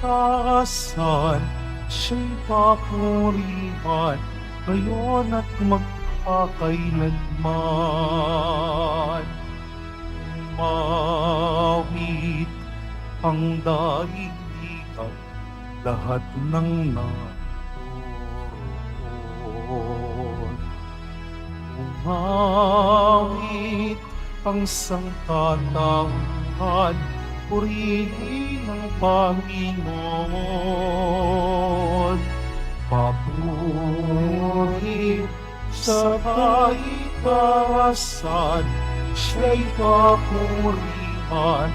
taasan, siya'y papurihan, ngayon at magpakailanman. Mawit ang daigdigan, lahat ng naroon. Umawit ang sangkatauhan, purihin ang Panginoon. Papuri sa kaitaasan, siya'y papurihan,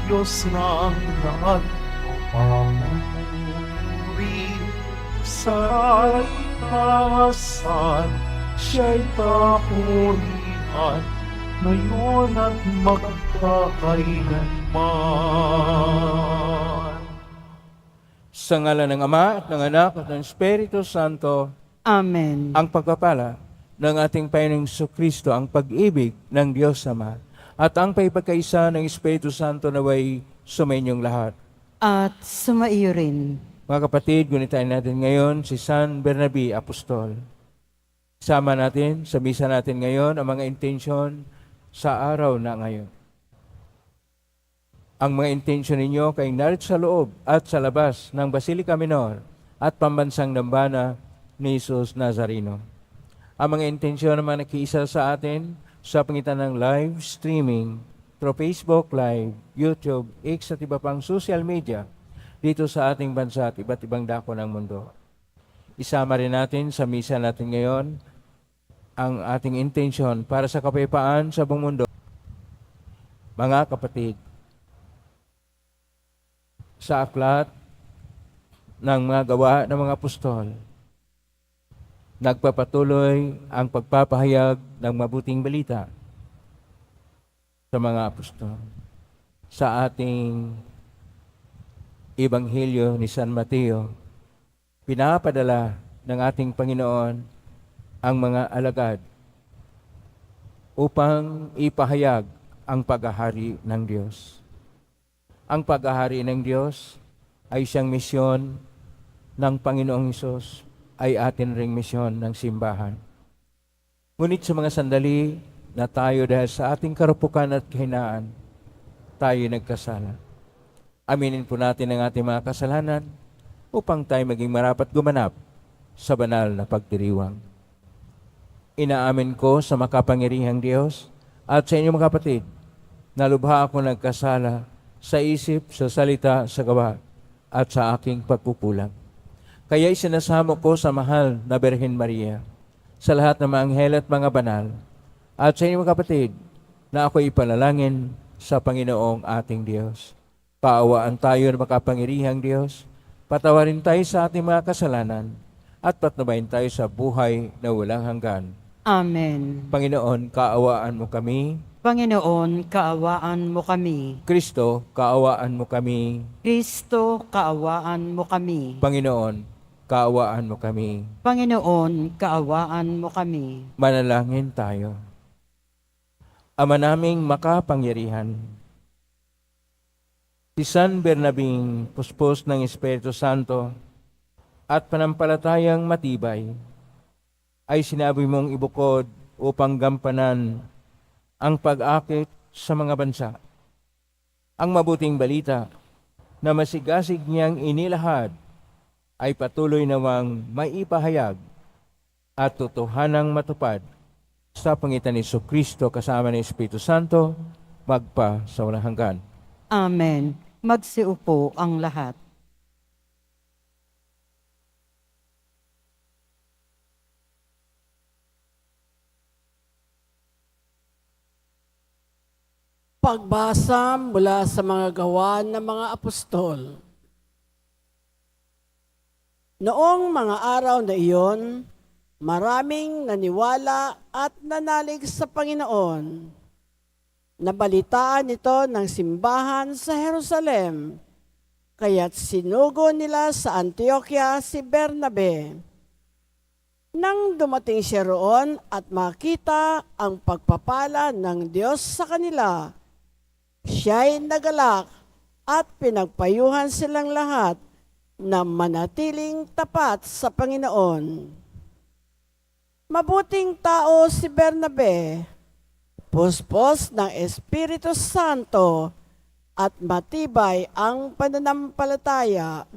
Diyos ng lahat. Papuri sa kaitaasan, siya'y papurihan, ngayon at magpakailanman. Sa ngalan ng Ama at ng Anak at ng Espiritu Santo, Amen. ang pagpapala ng ating Panginoong Jesucristo, ang pag-ibig ng Diyos Ama, at ang paipagkaisa ng Espiritu Santo naway sumainyong lahat. At sumaiyo rin. Mga kapatid, gunitain natin ngayon si San Bernabe Apostol. Sama natin sa misa natin ngayon ang mga intensyon sa araw na ngayon. Ang mga intensyon ninyo kay narito sa loob at sa labas ng Basilica Minor at pambansang dambana ni Jesus Nazareno. Ang mga intensyon naman nakiisa sa atin sa pangitan ng live streaming through Facebook Live, YouTube, X at iba pang social media dito sa ating bansa at iba't ibang dako ng mundo. Isama rin natin sa misa natin ngayon ang ating intensyon para sa kapayapaan sa buong mundo. Mga kapatid, sa aklat ng mga gawa ng mga apostol, nagpapatuloy ang pagpapahayag ng mabuting balita sa mga apostol. Sa ating Ebanghelyo ni San Mateo, pinapadala ng ating Panginoon ang mga alagad upang ipahayag ang paghahari ng Diyos. Ang paghahari ng Diyos ay siyang misyon ng Panginoong Hesus, ay atin ring misyon ng simbahan. Ngunit sa mga sandali na tayo dahil sa ating karupukan at kahinaan, tayo nagkasala. Aminin po natin ang ating mga kasalanan upang tayo maging marapat gumanap sa banal na pagdiriwang. Inaamin ko sa makapangyarihang Diyos at sa inyong mga kapatid na lubha ako nagkasala sa isip, sa salita, sa gawa, at sa aking pagkukulang. Kaya isinasamo ko sa mahal na Birhen Maria, sa lahat ng mga anghel at mga banal, at sa inyong mga kapatid, na ako ipanalangin sa Panginoong ating Diyos. Paawaan tayo ng makapangyarihang Diyos, patawarin tayo sa ating mga kasalanan, at patnubayan tayo sa buhay na walang hanggan. Amen. Panginoon, kaawaan mo kami. Panginoon, kaawaan mo kami. Kristo, kaawaan mo kami. Kristo, kaawaan mo kami. Panginoon, kaawaan mo kami. Panginoon, kaawaan mo kami. Manalangin tayo. Ama naming makapangyarihan, si San Bernabing, puspos ng Espiritu Santo at panampalatayang matibay, ay sinabi mong ibukod upang gampanan ang pag-akit sa mga bansa. Ang mabuting balita na masigasig niyang inilahad ay patuloy nawang maipahayag at totohanang matupad sa pangitan ni Jesucristo kasama ng Espiritu Santo magpa sa walang hanggan. Amen. Magsiupo ang lahat. Pagbasa mula sa mga gawa ng mga apostol. Noong mga araw na iyon, maraming naniwala at nanalig sa Panginoon. Nabalitaan ito ng simbahan sa Jerusalem, kaya't sinugo nila sa Antioquia si Bernabe. Nang dumating siya roon at makita ang pagpapala ng Diyos sa kanila, siya'y nagalak at pinagpayuhan silang lahat na manatiling tapat sa Panginoon. Mabuting tao si Bernabe, puspos ng Espiritu Santo at matibay ang pananampalataya,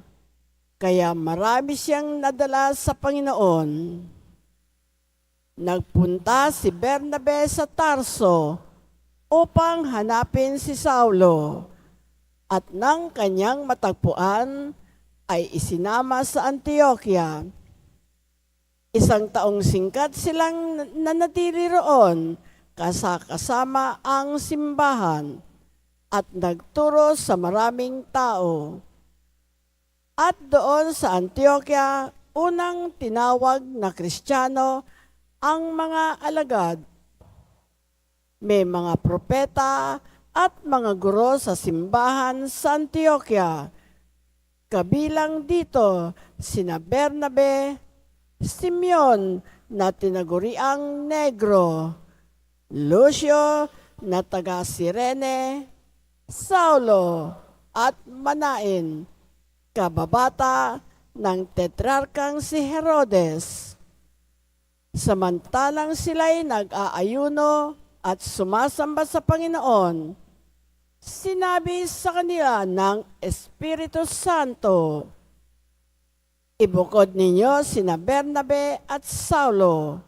kaya marami siyang nadala sa Panginoon. Nagpunta si Bernabe sa Tarso upang hanapin si Saulo, at nang kanyang matagpuan ay isinama sa Antioquia. 1 taong singkat silang nanatili roon kasama ang simbahan at nagturo sa maraming tao. At doon sa Antioquia, unang tinawag na Kristiyano ang mga alagad. May mga propeta at mga guro sa simbahan sa Antioquia. Kabilang dito sina Bernabe, Simeon na tinaguriang Negro, Lucio na taga Cirene, Saulo at Manaen, kababata ng tetrarkang si Herodes. Samantalang sila'y nag-aayuno at sumasamba sa Panginoon, sinabi sa kanila ng Espiritu Santo, "Ibukod ninyo sina Bernabe at Saulo.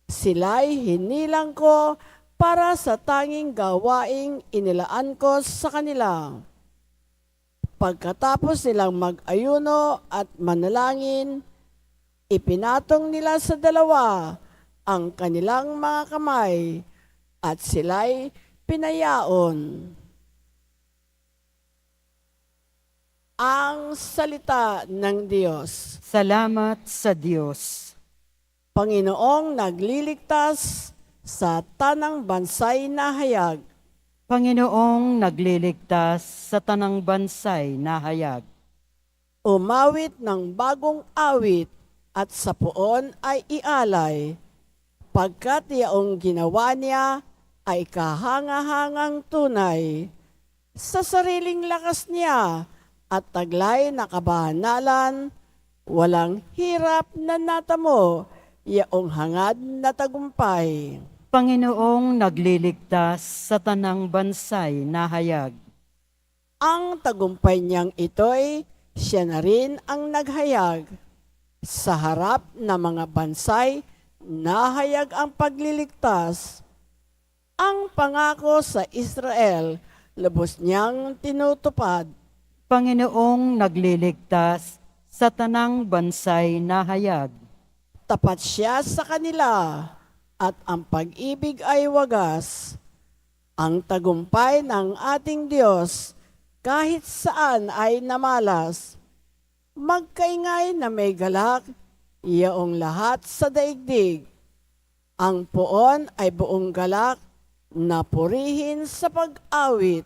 Sila'y hinilang ko para sa tanging gawaing inilaan ko sa kanila." Pagkatapos nilang mag-ayuno at manalangin, ipinatong nila sa dalawa ang kanilang mga kamay at sila'y pinayaon. Ang salita ng Diyos. Salamat sa Diyos. Panginoong nagliligtas sa tanang bansay na hayag. Panginoong nagliligtas sa tanang bansay na hayag. Umawit ng bagong awit at sa puon ay ialay, pagkat yaong ginawa niya ay kahangahangang tunay. Sa sariling lakas niya at taglay na kabanalan, walang hirap na natamo, yaong hangad na tagumpay. Panginoong nagliligtas sa tanang bansay na hayag. Ang tagumpay niyang ito'y siya na rin ang naghayag. Sa harap ng mga bansay, nahayag ang pagliligtas. Ang pangako sa Israel, lubos niyang tinutupad. Panginoong nagliligtas sa tanang bansay na hayag. Tapat siya sa kanila, at ang pag-ibig ay wagas. Ang tagumpay ng ating Diyos, kahit saan ay namalas. Magkaingay na may galak, iyaong lahat sa daigdig. Ang puon ay buong galak, na purihin sa pag-awit.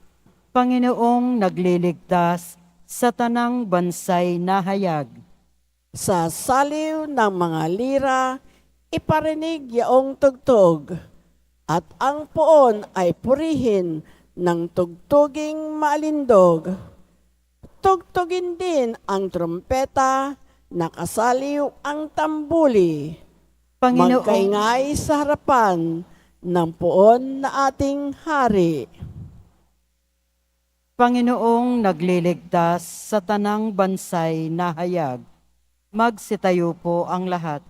Panginoong nagliligtas sa tanang bansay na hayag. Sa saliw ng mga lira, iparinig yaong tugtog, at ang puon ay purihin ng tugtuging maalindog. Tugtugin din ang trompeta, nakasaliw ang tambuli. Magkaingay sa harapan ng puon na ating hari. Panginoong nagliligtas sa tanang bansay na hayag. Magsitayo po ang lahat.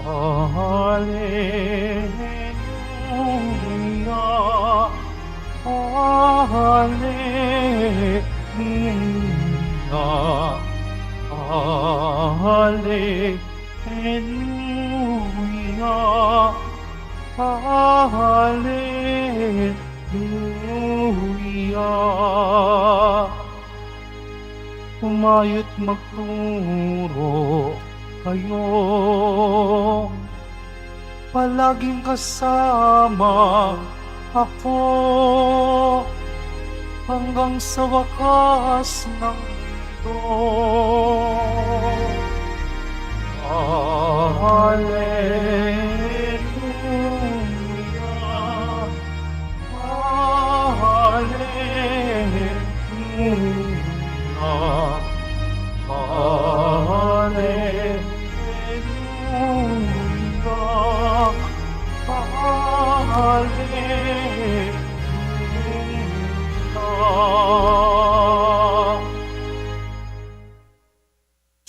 Hallelujah, hallelujah, hallelujah, hallelujah. Humayot magturo kayo, palaging kasama ako hanggang sa wakas ng mundo.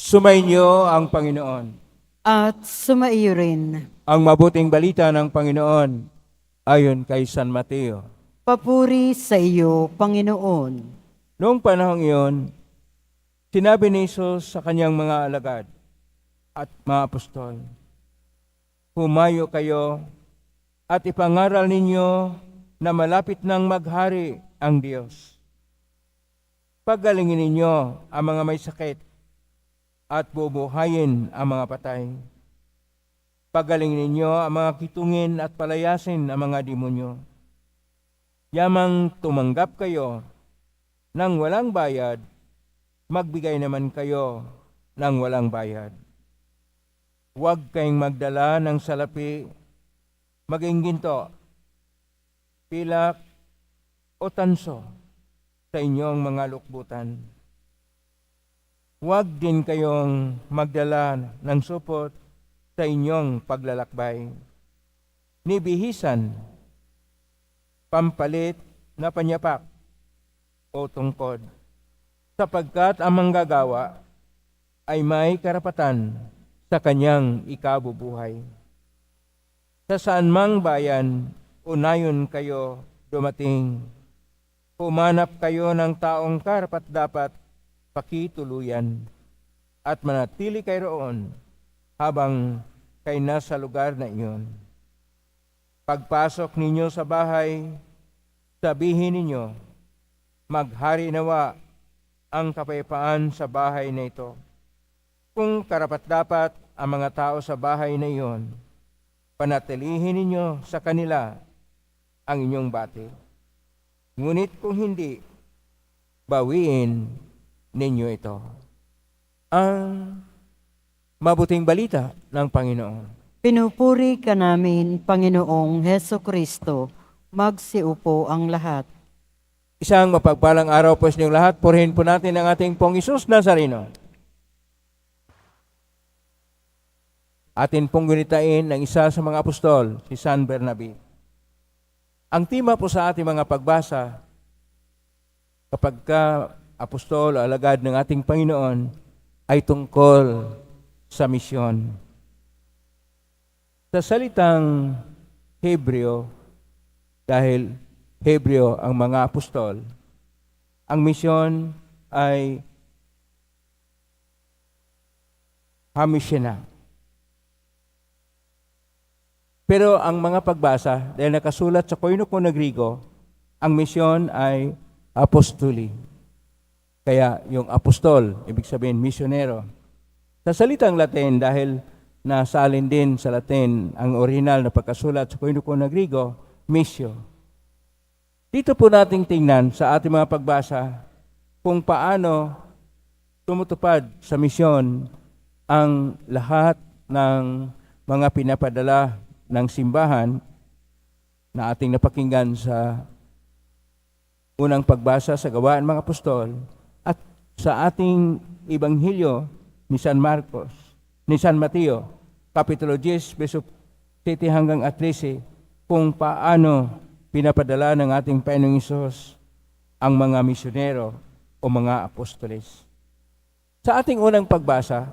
Sumainyo ang Panginoon. At sumaiyo rin. Ang mabuting balita ng Panginoon ayon kay San Mateo. Papuri sa iyo, Panginoon. Noong panahong iyon, sinabi ni Jesus sa kanyang mga alagad at mga apostol, "Humayo kayo at ipangaral ninyo na malapit nang maghari ang Diyos. Pagalingin ninyo ang mga may sakit at bubuhayin ang mga patay. Pagalingin ninyo ang mga kitungin at palayasin ang mga demonyo. Yamang tumanggap kayo ng walang bayad, magbigay naman kayo ng walang bayad. Huwag kayong magdala ng salapi, maging ginto, pilak o tanso sa inyong mga lukbutan. Huwag din kayong magdala ng supot sa inyong paglalakbay, ni bihisan, pampalit na panyapak o tungkod, sapagkat ang manggagawa ay may karapatan sa kanyang ikabubuhay. Sa saan mang bayan, unayon kayo dumating. Humanap kayo ng taong karapat-dapat pakituluyan at manatili kayo roon habang kayo nasa lugar na iyon. Pagpasok ninyo sa bahay, sabihin ninyo, maghari nawa ang kapayapaan sa bahay na ito. Kung karapat-dapat ang mga tao sa bahay na iyon, panatilihin ninyo sa kanila ang inyong bati. Ngunit kung hindi, bawiin ninyo ito." Ang mabuting balita ng Panginoon. Pinupuri ka namin, Panginoong Heso Kristo. Magsiupo ang lahat. Isang mapagpalang araw po sa inyong lahat. Purihin po natin ang ating Pong Isus Nazareno. Atin pong gunitain ng isa sa mga apostol, si San Bernabe. Ang tema po sa ating mga pagbasa, kapag ka apostol o alagad ng ating Panginoon, ay tungkol sa misyon. Sa salitang Hebreo, dahil Hebreo ang mga apostol, ang misyon ay hamishena. Pero ang mga pagbasa, dahil nakasulat sa Koinoko na Grigo, ang misyon ay apostoli. Kaya yung apostol, ibig sabihin misyonero. Sa salitang Latin, dahil nasalin din sa Latin ang original na pagkasulat sa Koinoko na Grigo, missio. Dito po nating tingnan sa ating mga pagbasa kung paano tumutupad sa misyon ang lahat ng mga pinapadala ng simbahan na ating napakinggan sa unang pagbasa sa Gawain ng mga Apostol at sa ating Ebanghelyo ni San Marcos, ni San Mateo, Kapitulo 10, verso 7 hanggang 13, kung paano pinapadala ng ating Panginoong Hesus ang mga misyonero o mga apostoles. Sa ating unang pagbasa,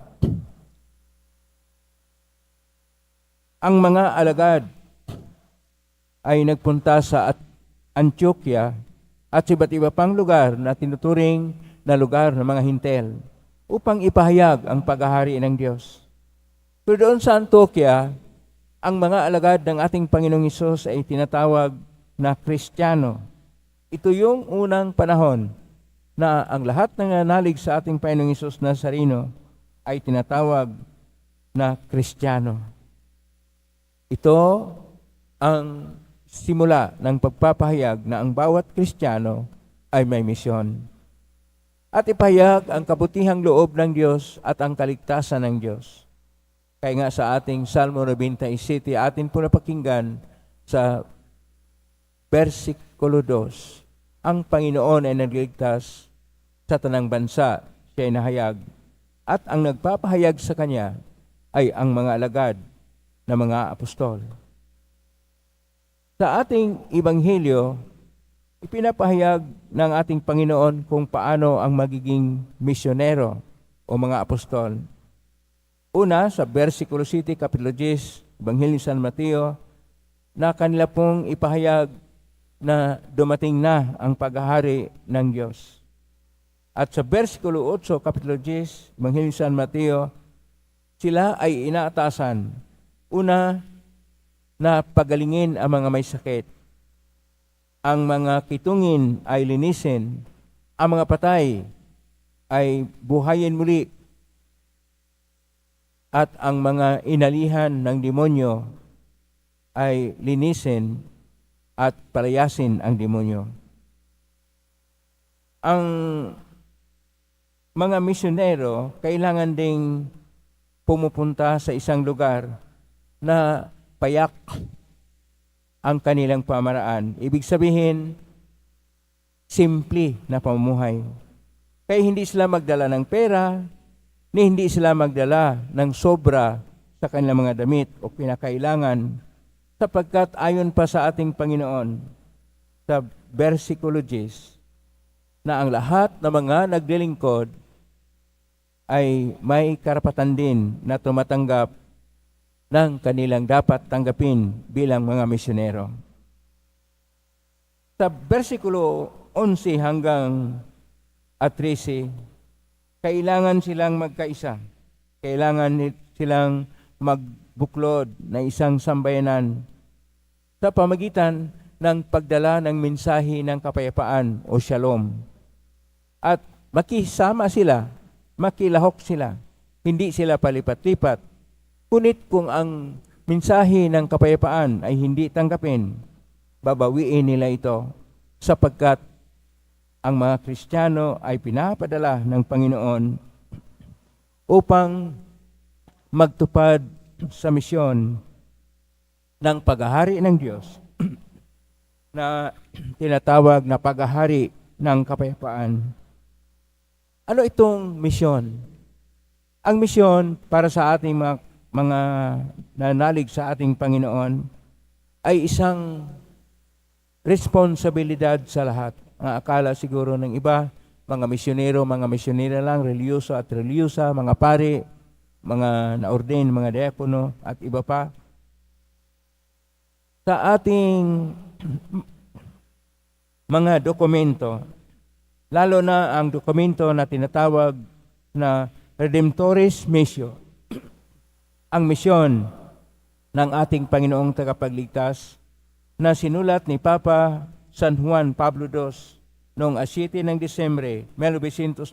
ang mga alagad ay nagpunta sa Antioquia at sa iba't iba pang lugar na tinuturing na lugar ng mga Hintel upang ipahayag ang paghahari ng Diyos. Pero doon sa Antioquia, ang mga alagad ng ating Panginoong Hesus ay tinatawag na Kristiyano. Ito yung unang panahon na ang lahat ng nanalig sa ating Panginoong Hesus Nazareno ay tinatawag na Kristiyano. Ito ang simula ng pagpapahayag na ang bawat Kristiyano ay may misyon. At ipahayag ang kabutihang loob ng Diyos at ang kaligtasan ng Diyos. Kaya nga sa ating Salmo 97, atin po napakinggan sa versikulo 2, ang Panginoon ay nagligtas sa tanang bansa, siya ay nahayag, at ang nagpapahayag sa Kanya ay ang mga alagad na mga apostol. Sa ating Ebanghelyo, ipinapahayag ng ating Panginoon kung paano ang magiging misyonero o mga apostol. Una, sa versikulo 7, kapitulo 10, Ebanghelyo ni San Mateo, na kanila pong ipahayag na dumating na ang paghahari ng Diyos. At sa versikulo 8, kapitulo 10, Ebanghelyo ni San Mateo, sila ay inaatasan. Una, na pagalingin ang mga may sakit. Ang mga kitungin ay linisin. Ang mga patay ay buhayin muli. At ang mga inalihan ng demonyo ay linisin at palayasin ang demonyo. Ang mga misyonero kailangan ding pumupunta sa isang lugar na payak ang kanilang pamaraan. Ibig sabihin, simple na pamumuhay. Kaya hindi sila magdala ng pera, ni hindi sila magdala ng sobra sa kanilang mga damit o pinakailangan, sapagkat ayon pa sa ating Panginoon sa versikulo 10, na ang lahat ng mga naglilingkod ay may karapatan din na tumatanggap ng kanilang dapat tanggapin bilang mga misyonero. Sa versikulo 11 hanggang 13, kailangan silang magkaisa. Kailangan silang magbuklod na isang sambayanan sa pamagitan ng pagdala ng mensahe ng kapayapaan o shalom. At makisama sila, makilahok sila. Hindi sila palipat-lipat. Kunit kung ang mensahe ng kapayapaan ay hindi tanggapin, babawiin nila ito sapagkat ang mga Kristiyano ay pinapadala ng Panginoon upang magtupad sa misyon ng paghahari ng Diyos na tinatawag na paghahari ng kapayapaan. Ano itong misyon? Ang misyon para sa ating mga nanalig sa ating Panginoon ay isang responsibilidad sa lahat. Ang akala siguro ng iba, mga misyonera lang, reliyoso at reliyosa, mga pari, mga na-ordain, mga diakono at iba pa. Sa ating mga dokumento, lalo na ang dokumento na tinatawag na Redemptoris Missio, ang misyon ng ating Panginoong Tagapagligtas na sinulat ni Papa San Juan Pablo II noong 7 ng Disyembre 1990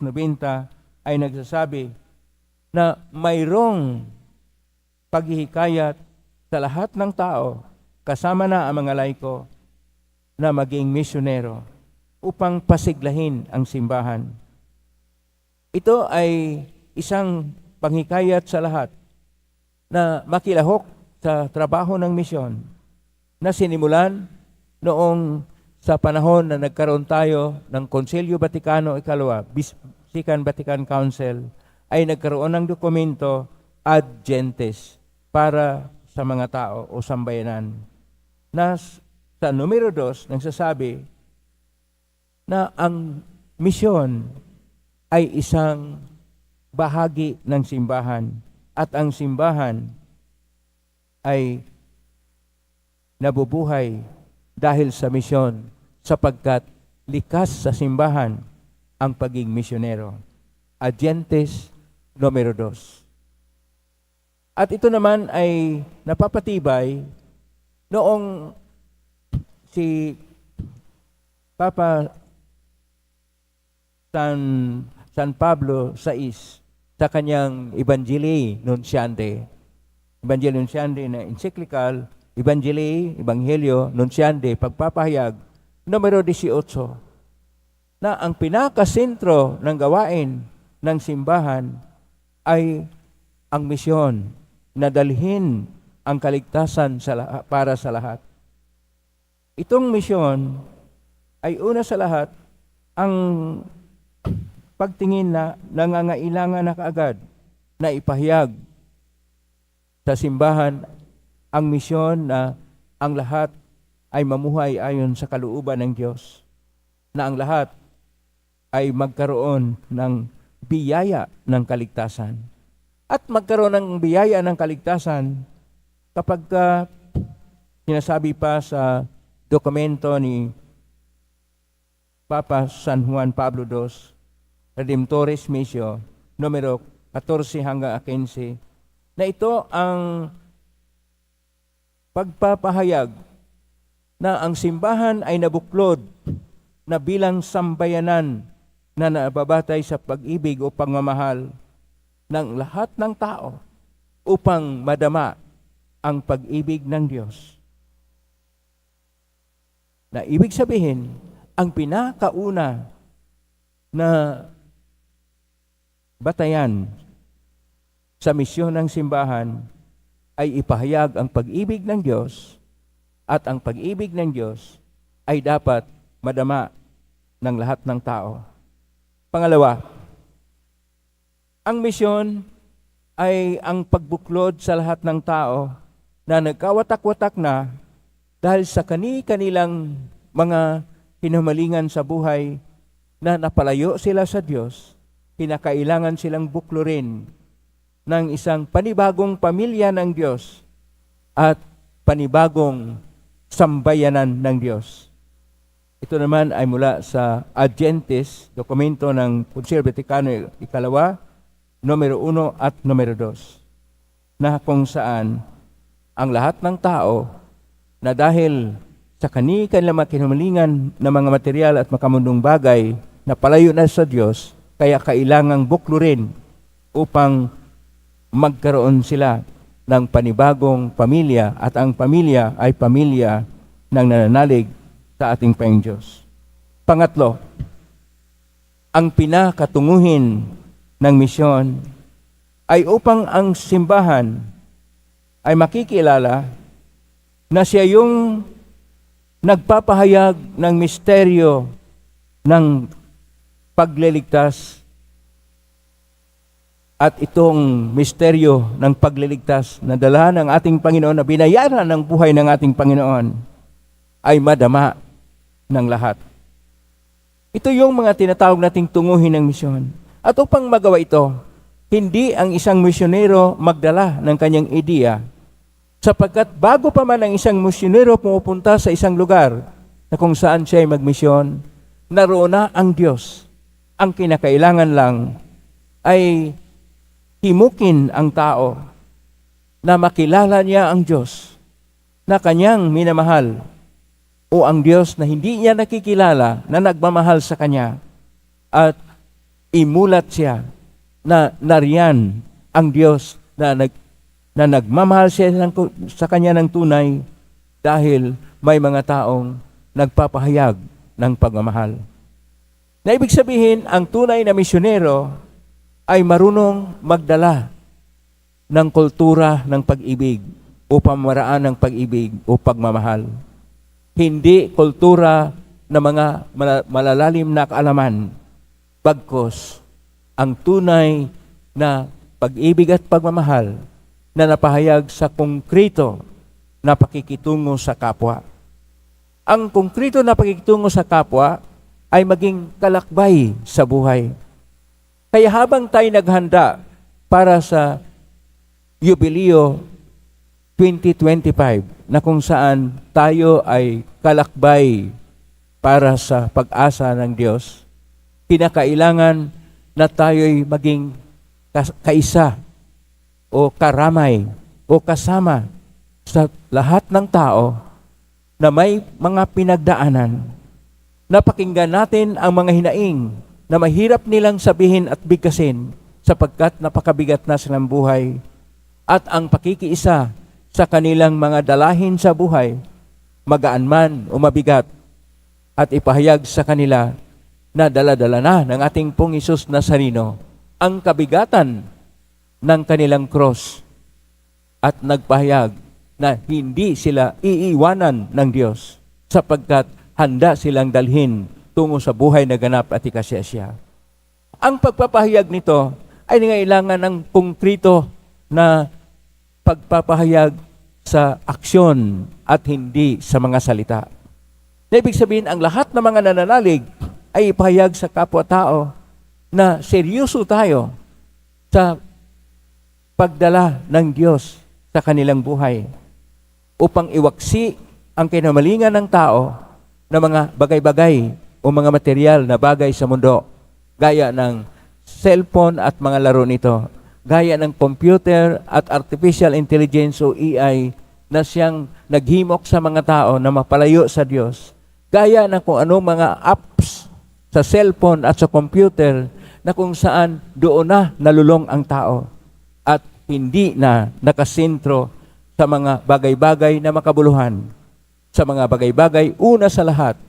ay nagsasabi na mayroong paghihikayat sa lahat ng tao, kasama na ang mga laiko, na maging misyonero upang pasiglahin ang simbahan. Ito ay isang panghikayat sa lahat na makilahok sa trabaho ng misyon na sinimulan noong sa panahon na nagkaroon tayo ng Konsilyo Vaticano II, Second Vatican Council, ay nagkaroon ng dokumento ad gentes para sa mga tao o sambayanan. Na sa numero 2, nagsasabi na ang misyon ay isang bahagi ng simbahan at ang simbahan ay nabubuhay dahil sa misyon, sapagkat likas sa simbahan ang pagiging misyonero. Ad gentes numero 2. At ito naman ay napapatibay noong si Papa San Pablo VI sa kanyang Evangelii Nuntiandi. Evangelii Nuntiandi na encyclical, Ebanghelyo Nuntiandi, pagpapahayag, numero 18, na ang pinakasentro ng gawain ng simbahan ay ang misyon na dalhin ang kaligtasan para sa lahat. Itong misyon ay una sa lahat ang pagtingin na nangangailangan na kaagad na ipahayag sa simbahan ang misyon na ang lahat ay mamuhay ayon sa kalooban ng Diyos, na ang lahat ay magkaroon ng biyaya ng kaligtasan. At magkaroon ng biyaya ng kaligtasan kapag sinasabi pa sa dokumento ni Papa San Juan Pablo II, Redemptoris Missio, numero 14 hanggang 15, na ito ang pagpapahayag na ang simbahan ay nabuklod na bilang sambayanan na nababatay sa pag-ibig o pagmamahal ng lahat ng tao upang madama ang pag-ibig ng Diyos. Na ibig sabihin, ang pinakauna na batayan sa misyon ng simbahan ay ipahayag ang pag-ibig ng Diyos, at ang pag-ibig ng Diyos ay dapat madama ng lahat ng tao. Pangalawa, ang misyon ay ang pagbuklod sa lahat ng tao na nagkawatak-watak na dahil sa kani-kanilang mga hinumalingan sa buhay na napalayo sila sa Diyos. Kinakailangan silang buklurin ng isang panibagong pamilya ng Diyos at panibagong sambayanan ng Diyos. Ito naman ay mula sa Ad Gentes, dokumento ng Konsilyo Vaticano II, numero 1 at numero 2, na kung saan ang lahat ng tao na dahil sa kanilang kinumalingan na mga material at makamundong bagay na palayo na sa Diyos, kaya kailangang buklurin upang magkaroon sila ng panibagong pamilya, at ang pamilya ay pamilya ng nananalig sa ating Panginoong Diyos. Pangatlo, ang pinakatunguhin ng misyon ay upang ang simbahan ay makikilala na siya yung nagpapahayag ng misteryo ng pagliligtas. At itong misteryo ng pagliligtas na dala ng ating Panginoon, na binayaran ng buhay ng ating Panginoon, ay madama ng lahat. Ito yung mga tinatawag nating tunguhin ng misyon. At upang magawa ito, hindi ang isang misyonero magdala ng kanyang ideya, sapagkat bago pa man ang isang misyonero pumupunta sa isang lugar na kung saan siya ay magmisyon, naroon na ang Diyos. Ang kinakailangan lang ay himukin ang tao na makilala niya ang Diyos na kanyang minamahal, o ang Diyos na hindi niya nakikilala na nagmamahal sa kanya, at imulat siya na nariyan ang Diyos na nagmamahal siya sa kanya ng tunay, dahil may mga taong nagpapahayag ng pagmamahal. Na ibig sabihin, ang tunay na misyonero ay marunong magdala ng kultura ng pag-ibig o pamaraan ng pag-ibig o pagmamahal. Hindi kultura na mga malalalim na kaalaman, bagkus ang tunay na pag-ibig at pagmamahal na napahayag sa konkreto na pakikitungo sa kapwa. Ang konkreto na pakikitungo sa kapwa ay maging kalakbay sa buhay. Kaya habang tayo naghanda para sa Jubileo 2025, na kung saan tayo ay kalakbay para sa pag-asa ng Diyos, kinakailangan na tayo'y maging kaisa o karamay o kasama sa lahat ng tao na may mga pinagdaanan. Napakinggan natin ang mga hinaing na mahirap nilang sabihin at bigkasin sapagkat napakabigat na silang buhay, at ang pakikiisa sa kanilang mga dalahin sa buhay, magaan man o mabigat, at ipahayag sa kanila na dala-dala na ng ating Pong Hesus Nazareno ang kabigatan ng kanilang cross, at nagpahayag na hindi sila iiwanan ng Diyos sapagkat handa silang dalhin tungo sa buhay na ganap at ikasiyasya. Ang pagpapahayag nito ay nangailangan ng konkreto na pagpapahayag sa aksyon at hindi sa mga salita. Na ibig sabihin, ang lahat ng mga nananalig ay ipahayag sa kapwa-tao na seryoso tayo sa pagdala ng Diyos sa kanilang buhay upang iwaksi ang kinamalingan ng tao ng mga bagay-bagay o mga material na bagay sa mundo, gaya ng cellphone at mga laro nito, gaya ng computer at artificial intelligence o AI na siyang naghimok sa mga tao na mapalayo sa Diyos, gaya ng kung anong mga apps sa cellphone at sa computer na kung saan doon na nalulong ang tao at hindi na nakasentro sa mga bagay-bagay na makabuluhan, sa mga bagay-bagay una sa lahat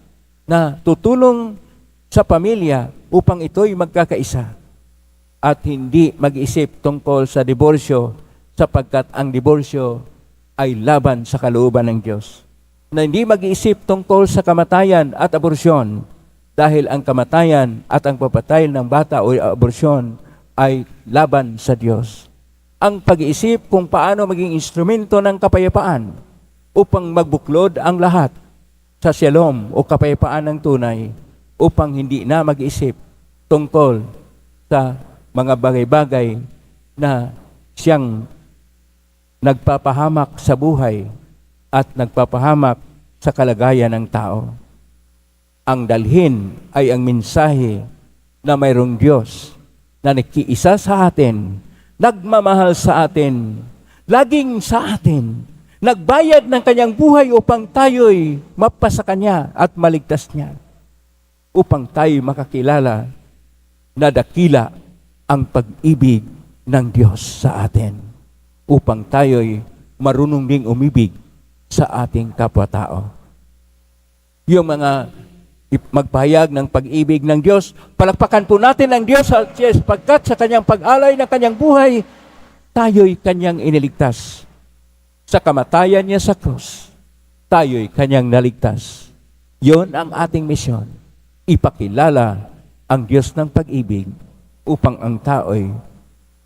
na tutulong sa pamilya upang ito'y magkakaisa at hindi mag-isip tungkol sa diborsyo sapagkat ang diborsyo ay laban sa kalooban ng Diyos. Na hindi mag-iisip tungkol sa kamatayan at aborsyon dahil ang kamatayan at ang papatay ng bata o aborsyon ay laban sa Diyos. Ang pag-iisip kung paano maging instrumento ng kapayapaan upang magbuklod ang lahat sa shalom o kapayapaan ng tunay upang hindi na mag-isip tungkol sa mga bagay-bagay na siyang nagpapahamak sa buhay at nagpapahamak sa kalagayan ng tao. Ang dalhin ay ang mensahe na mayroong Diyos na nakiisa sa atin, nagmamahal sa atin, laging sa atin, nagbayad ng kanyang buhay upang tayo'y mapasa kanya at maligtas niya, upang tayo makakilala na dakila ang pag-ibig ng Diyos sa atin, upang tayo'y marunong ding umibig sa ating kapwa-tao. Yung mga magpahayag ng pag-ibig ng Diyos, palakpakan po natin ang Diyos sapagkat sa kanyang pag-alay ng kanyang buhay, tayo'y kanyang iniligtas. Sa kamatayan niya sa krus, tayo'y kanyang naligtas. Yon ang ating misyon. Ipakilala ang Diyos ng pag-ibig upang ang tao'y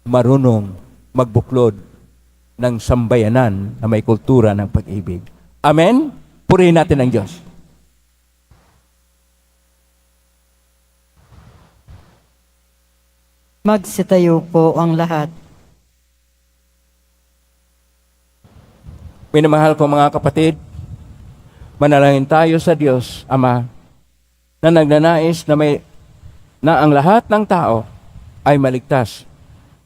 marunong magbuklod ng sambayanan na may kultura ng pag-ibig. Amen? Purihin natin ang Diyos. Magsitayo po ang lahat. Minamahal ko mga kapatid, manalangin tayo sa Diyos, Ama, na nagnanais na ang lahat ng tao ay maligtas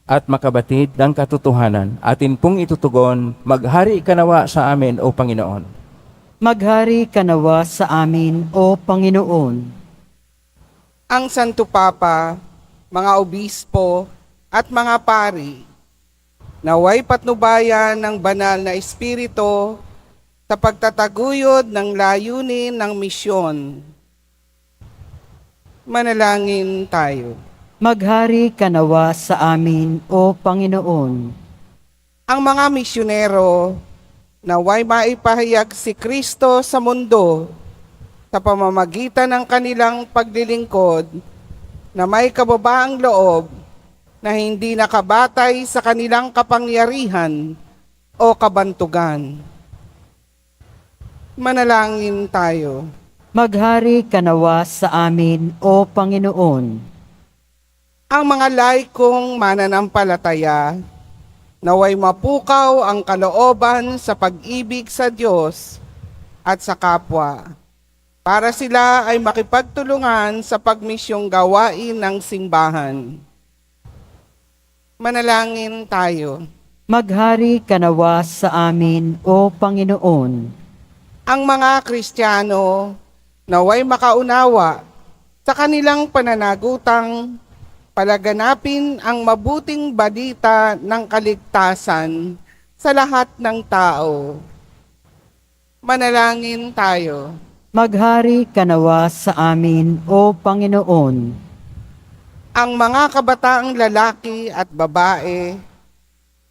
at makabatid ng katotohanan. Atin pong itutugon, maghari ka nawa sa amin, O Panginoon. Maghari ka nawa sa amin, O Panginoon. Ang Santo Papa, mga obispo at mga pari, naway patnubayan ng banal na espiritu sa pagtataguyod ng layunin ng misyon. Manalangin tayo. Maghari ka nawa sa amin, O Panginoon. Ang mga misyonero naway maipahayag si Kristo sa mundo sa pamamagitan ng kanilang paglilingkod na may kababaang loob na hindi nakabatay sa kanilang kapangyarihan o kabantugan. Manalangin tayo. Maghari ka nawa sa amin, O Panginoon. Ang mga laikong mananampalataya, naway mapukaw ang kalooban sa pag-ibig sa Diyos at sa kapwa, para sila ay makipagtulungan sa pagmisyong gawain ng simbahan. Manalangin tayo. Maghari ka nawa sa amin, O Panginoon. Ang mga Kristiyano naway makaunawa sa kanilang pananagutang palaganapin ang mabuting balita ng kaligtasan sa lahat ng tao. Manalangin tayo. Maghari ka nawa sa amin, O Panginoon. Ang mga kabataang lalaki at babae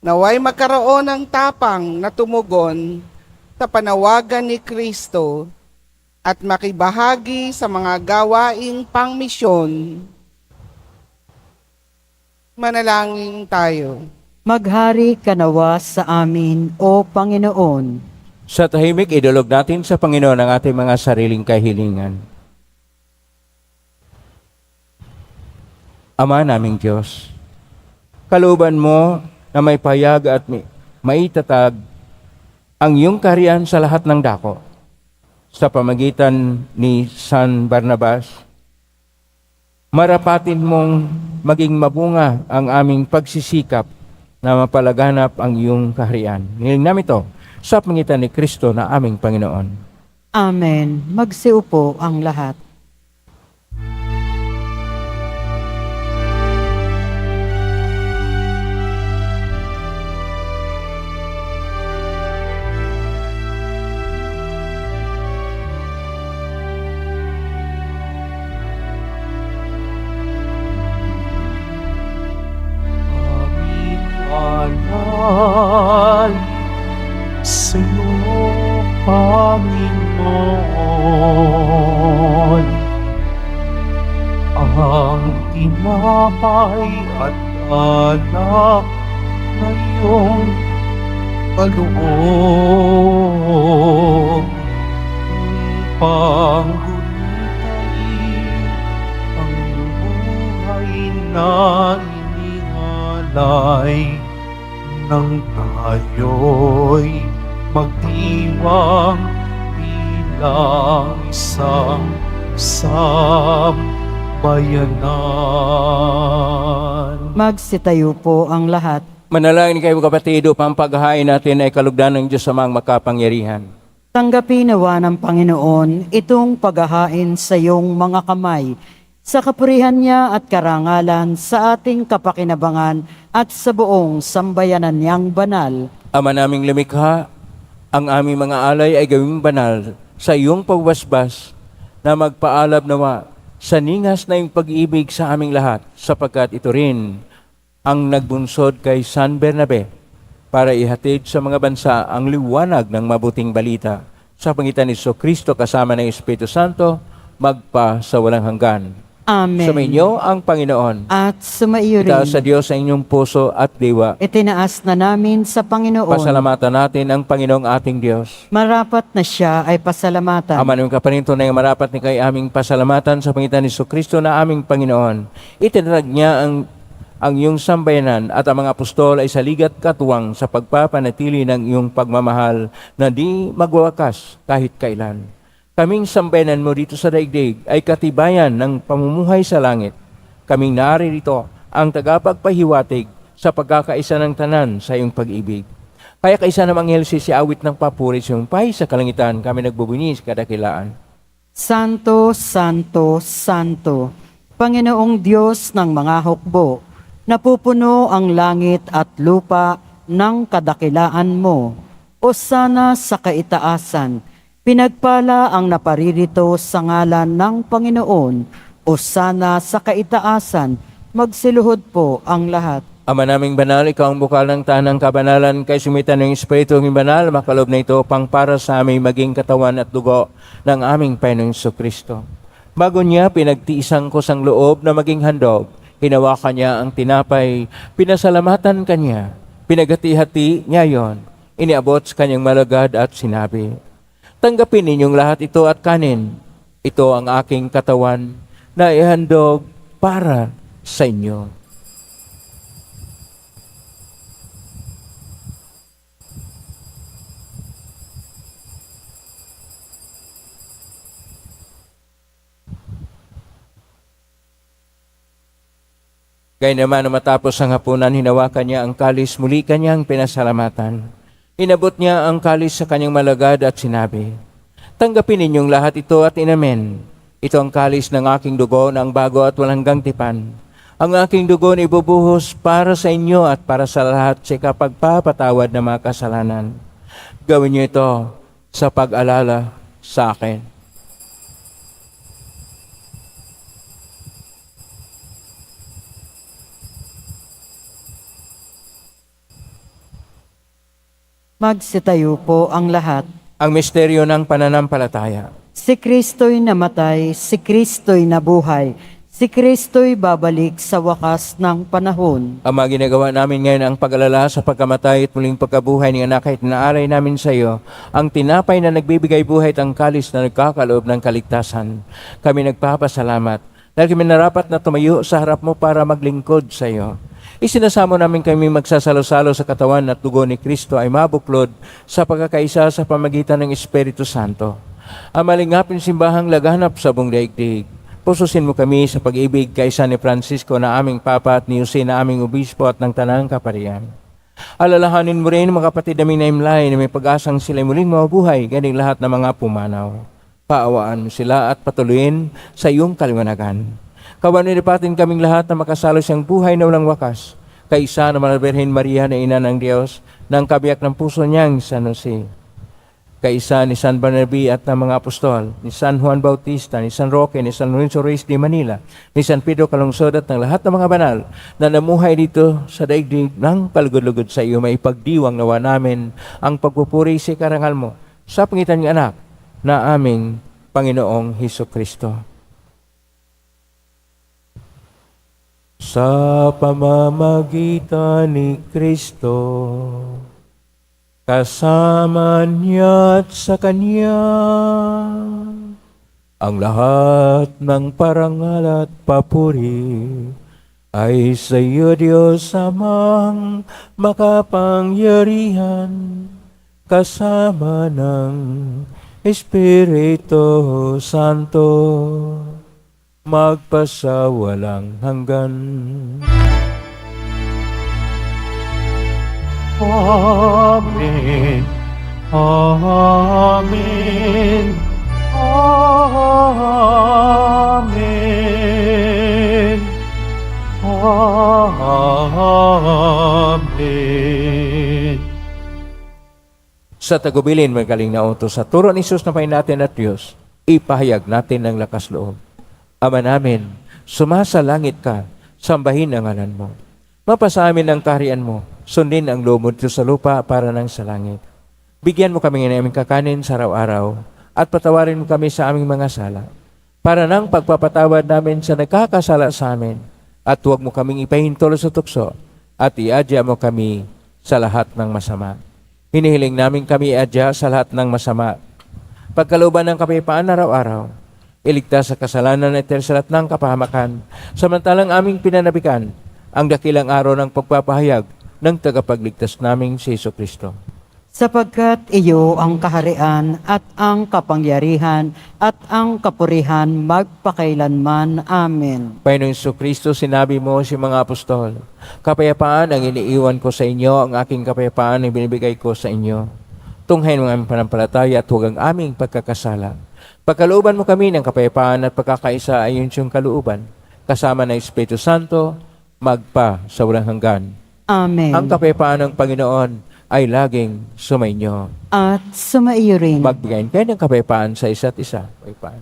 naway magkaroon ng tapang na tumugon sa panawagan ni Kristo at makibahagi sa mga gawaing pangmisyon. Manalangin tayo. Maghari ka nawa sa amin, O Panginoon. Sa tahimik, idulog natin sa Panginoon ang ating mga sariling kahilingan. Ama naming Diyos, kalooban mo na may payag at maitatag ang iyong kaharian sa lahat ng dako. Sa pamagitan ni San Barnabas, marapatin mong maging mabunga ang aming pagsisikap na mapalaganap ang iyong kaharian. Niling namin ito sa pangitan ni Kristo na aming Panginoon. Amen. Magsiupo ang lahat. Aming alay sa'yo, Panginoon. Ang tinapay at alak na iyong kaloob upang gunitahin ang buhay na inihalay nang tayo'y magdiwang bilang isang sambayanan. Magsitayo po ang lahat. Manalangin kayo kapatid upang paghahain natin ay kalugdan ng Diyos amang makapangyarihan. Tanggapin nawa ng Panginoon itong paghahain sa iyong mga kamay, sa kapurihan niya at karangalan sa ating kapakinabangan at sa buong sambayanan niyang banal. Ama naming lumikha, ang aming mga alay ay gawing banal sa iyong pagwasbas na magpaalab nawa sa ningas na iyong pag-ibig sa aming lahat, sapagkat ito rin ang nagbunsod kay San Bernabe para ihatid sa mga bansa ang liwanag ng mabuting balita sa pangitan ni Kristo kasama ng Espiritu Santo, magpa sa walang hanggan. Amen. Sumainyo ang Panginoon. At sumaiyo rin. Itaas sa Diyos sa inyong puso at diwa. Itinaas na namin sa Panginoon. Pasalamatan natin ang Panginoong ating Diyos. Marapat na siya ay pasalamatan. Ama ng kapaninto na marapat ni kay aming pasalamatan sa pangitan ni Kristo na aming Panginoon. Itinarag niya ang iyong sambayanan at ang mga apostol ay saligat katuwang sa pagpapanatili ng iyong pagmamahal na di magwawakas kahit kailan. Kaming sambayanan mo dito sa daigdig ay katibayan ng pamumuhay sa langit. Kaming naririto ang tagapagpahiwatig sa pagkakaisa ng tanan sa iyong pag-ibig. Kaya kaisa ng anghel si awit ng papuri sa iyong pahay sa kalangitan, kami nagbubunis kadakilaan. Santo, Santo, Santo, Panginoong Diyos ng mga hukbo, napupuno ang langit at lupa ng kadakilaan mo. O sana sa kaitaasan, pinagpala ang naparirito sa ngalan ng Panginoon. O sana sa kaitaasan, magsiluhod po ang lahat. Ama naming banal, ikaw ang bukal ng tanang kabanalan, kay sumitan ng Espiritu ng banal, makalob na ito pang para sa aming maging katawan at dugo ng aming Panginoong Kristo. Bago niya, pinagtiisan ko sang loob na maging handog. Hinawakan niya ang tinapay, pinasalamatan kanya, pinagati-hati niya yon, iniabot sa kanyang malagad at sinabi, tanggapin ninyong lahat ito at kanin. Ito ang aking katawan na ihandog para sa inyo. Gaya naman matapos ang hapunan, hinawakan niya ang kalis, muli kanyang pinasalamatan. Inabot niya ang kalis sa kanyang malagad at sinabi, tanggapin ninyong lahat ito at inamen. Ito ang kalis ng aking dugo na ang bago at walang hanggang tipan. Ang aking dugo na ibubuhos para sa inyo at para sa lahat sa kapagpapatawad ng mga kasalanan. Gawin niyo ito sa pag-alala sa akin. Magsitayo po ang lahat. Ang misteryo ng pananampalataya. Si Kristo'y namatay, si Kristo'y nabuhay, si Kristo'y babalik sa wakas ng panahon. Ama, ginagawa namin ngayon ang pag-alala sa pagkamatay at muling pagkabuhay ng anak at inaaray namin sa iyo ang tinapay na nagbibigay buhay at ang kalis na nagkakaloob ng kaligtasan. Kami nagpapasalamat Dahil kami narapat na tumayo sa harap mo para maglingkod sa iyo. Isinasamo namin kami magsasalo-salo sa katawan at dugo ni Kristo ay mabuklod sa pagkakaisa sa pamagitan ng Espiritu Santo. Ang malingapin simbahang laganap sa buong daigdig. Pususin mo kami sa pag-ibig kaysa ni Francisco na aming Papa at ni Jose na aming Obispo at ng Tanang Kaparian. Alalahanin mo rin mga kapatid namin na imlay na may pag-asang sila'y muling mabuhay ganing lahat ng mga pumanaw. Paawaan mo sila at patuloyin sa iyong kaliwanagan. Kawaniripatin kaming lahat na makasalo siyang buhay na walang wakas. Kaisa naman na Birhen Maria na ina ng Diyos, ng kabiyak ng puso niyang San Jose. Kaisa ni San Barnabe at ng mga apostol, ni San Juan Bautista, ni San Roque, ni San Lorenzo Reyes de Manila, ni San Pedro Calungsod at ng lahat ng mga banal na namuhay dito sa daigdig ng palugod-lugod sa iyo, may pagdiwang nawa namin ang pagpupuri sa karangal mo sa pangitan ng anak na aming Panginoong Hesus Kristo. Sa pamamagitan ni Kristo, kasama niya at sa Kanya, ang lahat ng parangal at papuri ay sa iyo, Diyos Amang makapangyarihan, kasama ng Espiritu Santo, magpasawalang hanggan. Amen. Amen. Amen. Amen. Sa tagubilin, magaling na utos sa turo ni Jesus na Panginoon natin at Diyos, ipahayag natin ng lakas loob. Ama namin, sumasalangit ka, sambahin ang ngalan mo. Mapasa amin ang kaharian mo, sundin ang loob mo dito sa lupa para nang sa langit. Bigyan mo kami ng aming kakanin sa araw-araw at patawarin mo kami sa aming mga sala para nang pagpapatawad namin sa nagkakasala sa amin at huwag mo kaming ipahintol sa tukso at iadya mo kami sa lahat ng masama. Hinihiling namin kami iadya sa lahat ng masama. Pagkalooban ng kapayapaan araw-araw, iligtas sa kasalanan at sa lahat ng kapahamakan, samantalang aming pinanabikan ang dakilang araw ng pagpapahayag ng tagapagligtas naming si Hesus Kristo. Sapagkat iyo ang kaharian at ang kapangyarihan at ang kapurihan magpakailanman. Amen. Panginoong Hesus Kristo, sinabi mo si mga apostol, kapayapaan ang iniiwan ko sa inyo, ang aking kapayapaan ang binibigay ko sa inyo. Tunghayin mo ang aming panampalataya at huwag ang aming pagkakasala. Pagkalooban mo kami ng kapayapaan at pagkakaisa ayon sa iyong kalooban, kasama ng Espiritu Santo, magpa sa walang hanggan. Amen. Ang kapayapaan ng Panginoon ay laging sumainyo. At sumaiyo rin. Magbigayin kayo ng kapayapaan sa isa't isa. Kapayapaan.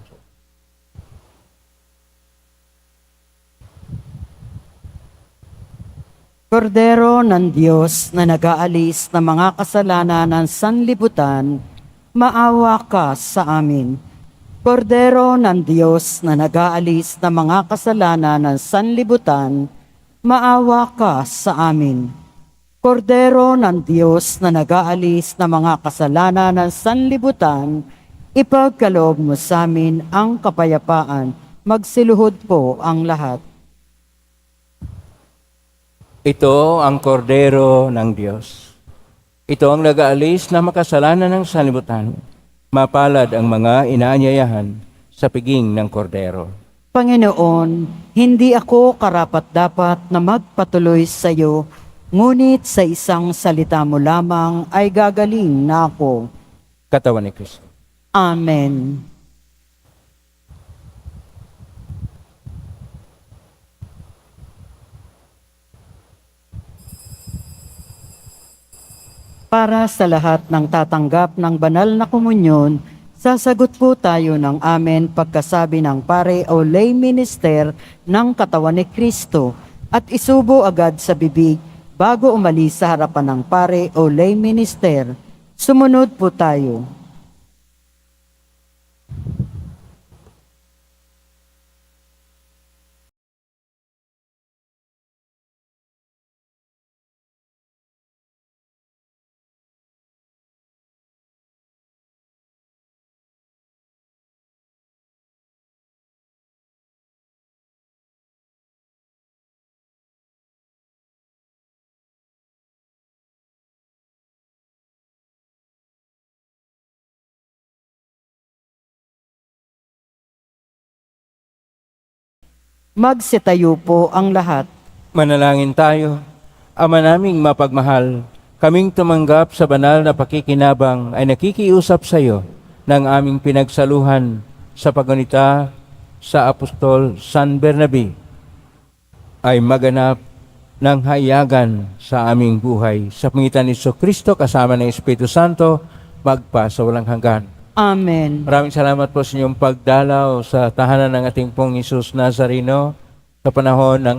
Kordero ng Diyos na nag-aalis ng mga kasalanan ng sanlibutan, maawa ka sa amin. Kordero ng Diyos na nag-aalis ng mga kasalanan ng sanlibutan, maawa ka sa amin. Kordero ng Diyos na nag-aalis ng mga kasalanan ng sanlibutan, ipagkaloob mo sa amin ang kapayapaan. Magsiluhod po ang lahat. Ito ang kordero ng Diyos. Ito ang nag-aalis na makasalanan ng sanlibutan. Mapalad ang mga inaanyayahan sa piging ng kordero. Panginoon, hindi ako karapat-dapat na magpatuloy sa iyo, ngunit sa isang salita mo lamang ay gagaling na ako. Katawan ni Kristo. Amen. Para sa lahat ng tatanggap ng banal na komunyon, sasagot po tayo ng amen pagkasabi ng pare o lay minister ng katawan ni Kristo at isubo agad sa bibig bago umalis sa harapan ng pare o lay minister. Sumunod po tayo. Magsitayo po ang lahat. Manalangin tayo. Ama naming mapagmahal, kaming tumanggap sa banal na pakikinabang ay nakikiusap sa iyo ng aming pinagsaluhan sa pagunita sa Apostol San Bernabe ay maganap ng hayagan sa aming buhay. Sa pangitan ni Kristo kasama ng Espiritu Santo, magpa sa walang hanggan. Amen. Maraming salamat po sa inyong pagdalaw sa tahanan ng ating pong Hesus Nazareno sa panahon ng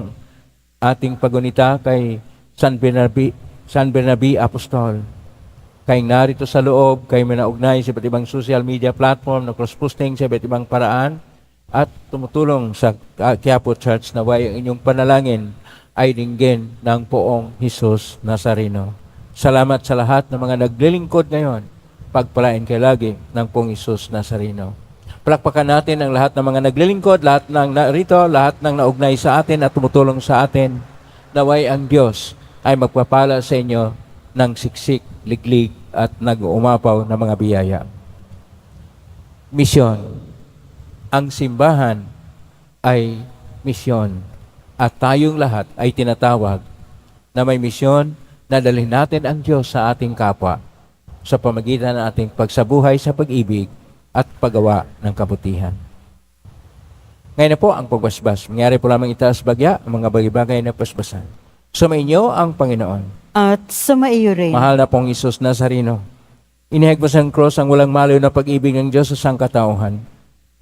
ating pagunita kay San Bernabe Apostol. Kayong narito sa loob, kayo manaugnay sa iba't ibang social media platform na cross-posting sa iba't ibang paraan at tumutulong sa Quiapo Church na way ang inyong panalangin ay dinggin ng poong Hesus Nazareno. Salamat sa lahat ng mga naglilingkod ngayon. Pagpalain kayo lagi ng poong Hesus Nazareno. Palakpakan natin ang lahat ng mga naglilingkod, lahat ng narito, lahat ng naugnay sa atin at tumutulong sa atin. Naway ang Diyos ay magpapala sa inyo ng siksik, liglig at nag-uumapaw na mga biyaya. Misyon. Ang simbahan ay misyon at tayong lahat ay tinatawag na may misyon na dalhin natin ang Diyos sa ating kapwa sa pamagitan ng ating pagsabuhay sa pag-ibig at paggawa ng kabutihan. Ngayon na po ang pagbasbas. Mangyari po lamang itaas bagya ang mga bagay-bagay na pasbasan. Sumainyo ang Panginoon. At sumaiyo rin. Mahal na pong Hesus Nazareno, inihagpas ang cross ang walang malayo na pag-ibig ng Diyos sa sangkatauhan.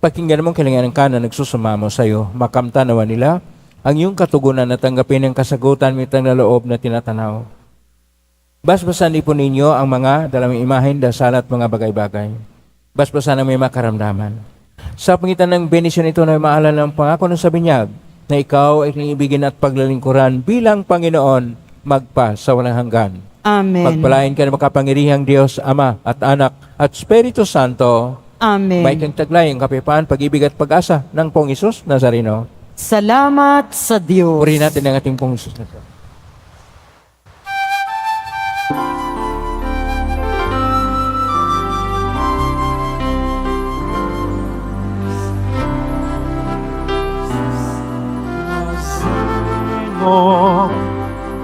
Pakinggan mong kailangan ka na nagsusumamo sa iyo, makamtanawa nila ang iyong katugunan na tanggapin ang kasagutan mitang na loob na tinatanaw. Basbasan din po ninyo ang mga dalaming imahen, dasal at mga bagay-bagay. Basbasan ang may makaramdaman. Sa pangitan ng benisyon ito na maalala ng pangako ng sa binyag, na ikaw ay ibigin at paglalingkuran bilang Panginoon magpa sa walang hanggan. Amen. Pagpalain ka ng makapangirihang Diyos, Ama at Anak at Espiritu Santo. Amen. May kang taglay ang kapayapaan, pag-ibig at pag-asa ng pong Hesus Nazareno. Salamat sa Diyos. Purihin natin ang ating pong Hesus Nazareno.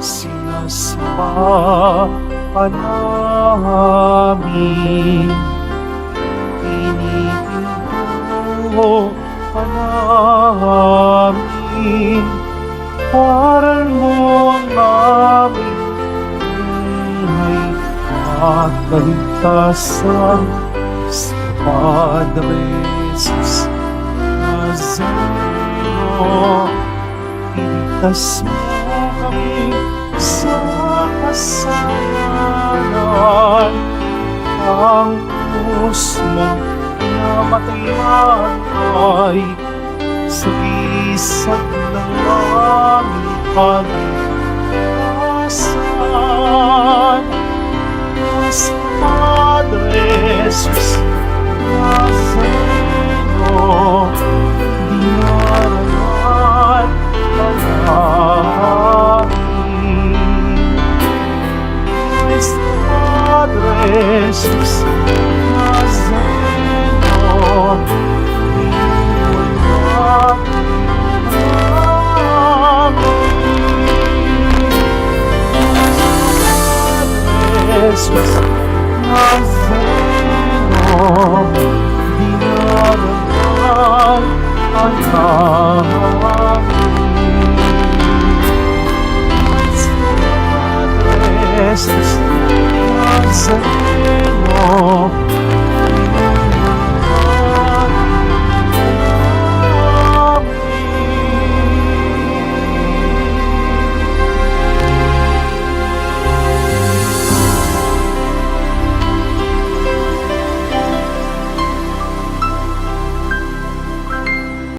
Sinasamba ka namin, pinipinto ka namin, paral mo ang aming buhay at kaligtasan sa Padre Jesus Nazareno. Iligtas mo kami sa kasalanan, ang krus mong namatayan ay sa isag ng aming kaligtasan. Sa Padre Jesus Nazareno.